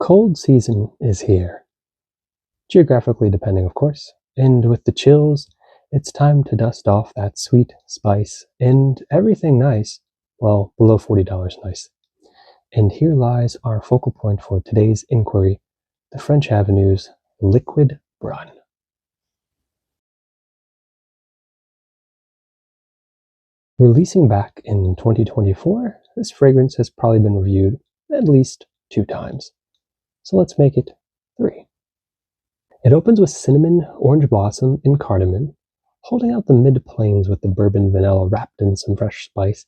cold season is here. Geographically depending, of course. And with the chills, it's time to dust off that sweet spice and everything nice, well, below $40 nice. And here lies our focal point for today's inquiry, the French Avenue's Liquid Brun. Releasing back in 2024, this fragrance has probably been reviewed at least 2 times. So let's make it 3. It opens with cinnamon, orange blossom, and cardamom, holding out the mid-planes with the bourbon vanilla wrapped in some fresh spice,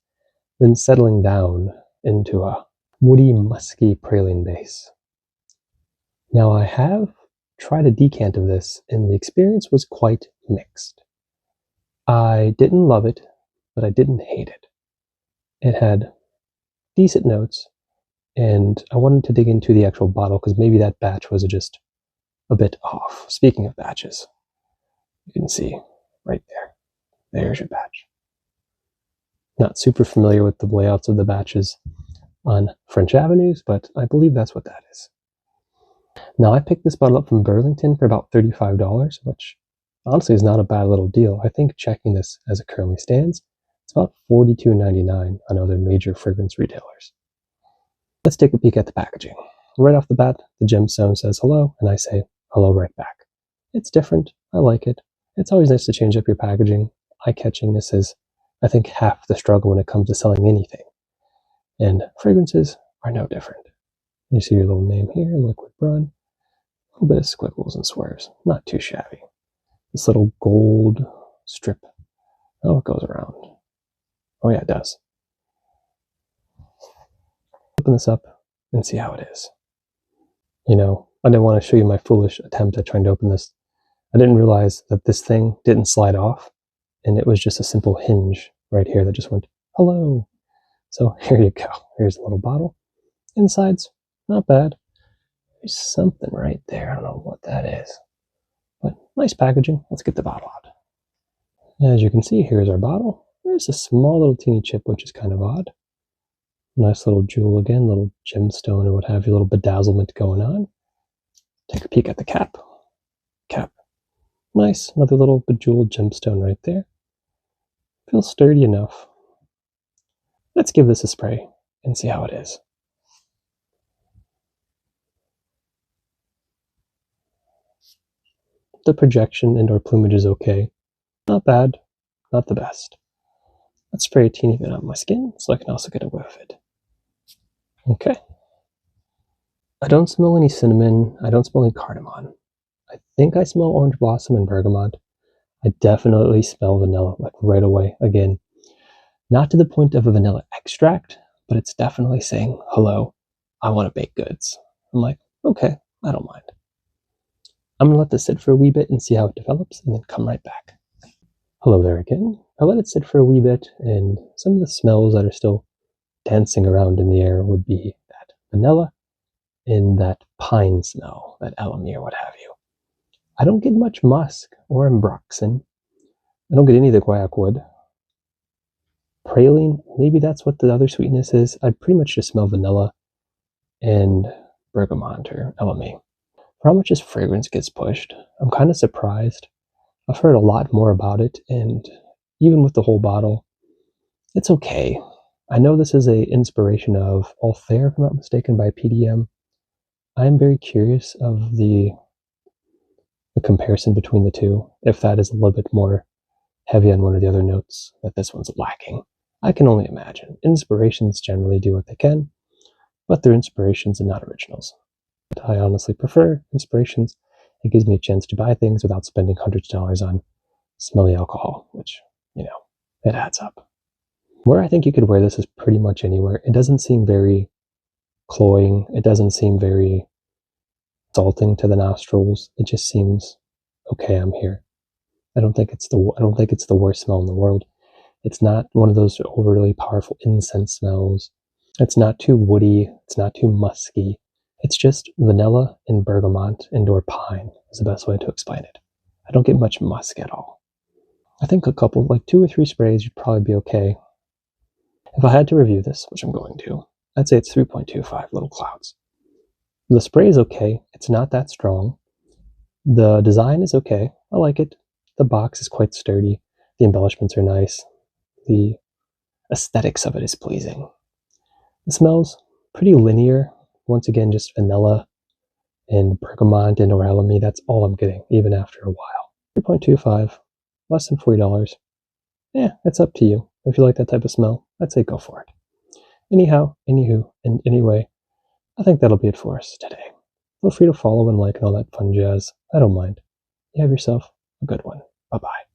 then settling down into a woody, musky praline base. Now I have tried a decant of this, and the experience was quite mixed. I didn't love it, but I didn't hate it. It had decent notes, and I wanted to dig into the actual bottle because maybe that batch was just a bit off. Speaking of batches, you can see right there. There's your batch. Not super familiar with the layouts of the batches on French Avenues, but I believe that's what that is. Now, I picked this bottle up from Burlington for about $35, which honestly is not a bad little deal. I think checking this as it currently stands, it's about $42.99 on other major fragrance retailers. Let's take a peek at the packaging. Right off the bat, the gemstone says hello, and I say hello right back. It's different. I like it. It's always nice to change up your packaging. Eye-catchingness is, I think, half the struggle when it comes to selling anything. And fragrances are no different. You see your little name here, Liquid Brun. A little bit of squiggles and swerves. Not too shabby. This little gold strip. Oh, it goes around. Oh yeah, it does. Open this up and see how it is. You know, I didn't want to show you my foolish attempt at trying to open this. I didn't realize that this thing didn't slide off, and it was just a simple hinge right here that just went, hello. So here you go. Here's a little bottle. Inside's not bad. There's something right there. I don't know what that is. But nice packaging. Let's get the bottle out. As you can see, here's our bottle. There's a small little teeny chip, which is kind of odd. Nice little jewel again, little gemstone or what have you, little bedazzlement going on. Take a peek at the cap. Cap. Nice, another little bejeweled gemstone right there. Feels sturdy enough. Let's give this a spray and see how it is. The projection and/or plumage is okay. Not bad, not the best. Let's spray a teeny bit on my skin so I can also get a whiff of it. Okay. I don't smell any cinnamon. I don't smell any cardamom. I think I smell orange blossom and bergamot. I definitely smell vanilla, like right away. Again, not to the point of a vanilla extract, but it's definitely saying, hello, I want to bake goods. I'm like, okay, I don't mind. I'm going to let this sit for a wee bit and see how it develops, and then come right back. Hello there again. I let it sit for a wee bit, and some of the smells that are still dancing around in the air would be that vanilla and that pine smell, that Alamir, what have you. I don't get much musk or ambroxan. I don't get any of the guaiac wood. Praline, maybe that's what the other sweetness is. I pretty much just smell vanilla and bergamot or Alamir. For how much this fragrance gets pushed, I'm kind of surprised. I've heard a lot more about it, and even with the whole bottle, it's okay. I know this is an inspiration of Althaïr, if I'm not mistaken, by PDM. I'm very curious of the comparison between the two, if that is a little bit more heavy on one of the other notes that this one's lacking. I can only imagine. Inspirations generally do what they can, but they're inspirations and not originals. But I honestly prefer inspirations. It gives me a chance to buy things without spending hundreds of dollars on smelly alcohol, which, you know, it adds up. Where I think you could wear this is pretty much anywhere. It doesn't seem very cloying. It doesn't seem very salting to the nostrils. It just seems, okay, I'm here. I don't think it's the worst smell in the world. It's not one of those overly powerful incense smells. It's not too woody. It's not too musky. It's just vanilla and bergamot and/or pine is the best way to explain it. I don't get much musk at all. I think a couple, like 2 or 3 sprays, you'd probably be okay. If I had to review this, which I'm going to, I'd say it's 3.25 little clouds. The spray is okay. It's not that strong. The design is okay. I like it. The box is quite sturdy. The embellishments are nice. The aesthetics of it is pleasing. It smells pretty linear. Once again, just vanilla and bergamot and orelami. That's all I'm getting, even after a while. 3.25, less than $40. Yeah, it's up to you. If you like that type of smell, I'd say go for it. Anyhow, anywho, and anyway, I think that'll be it for us today. Feel free to follow and like and all that fun jazz. I don't mind. You have yourself a good one. Bye-bye.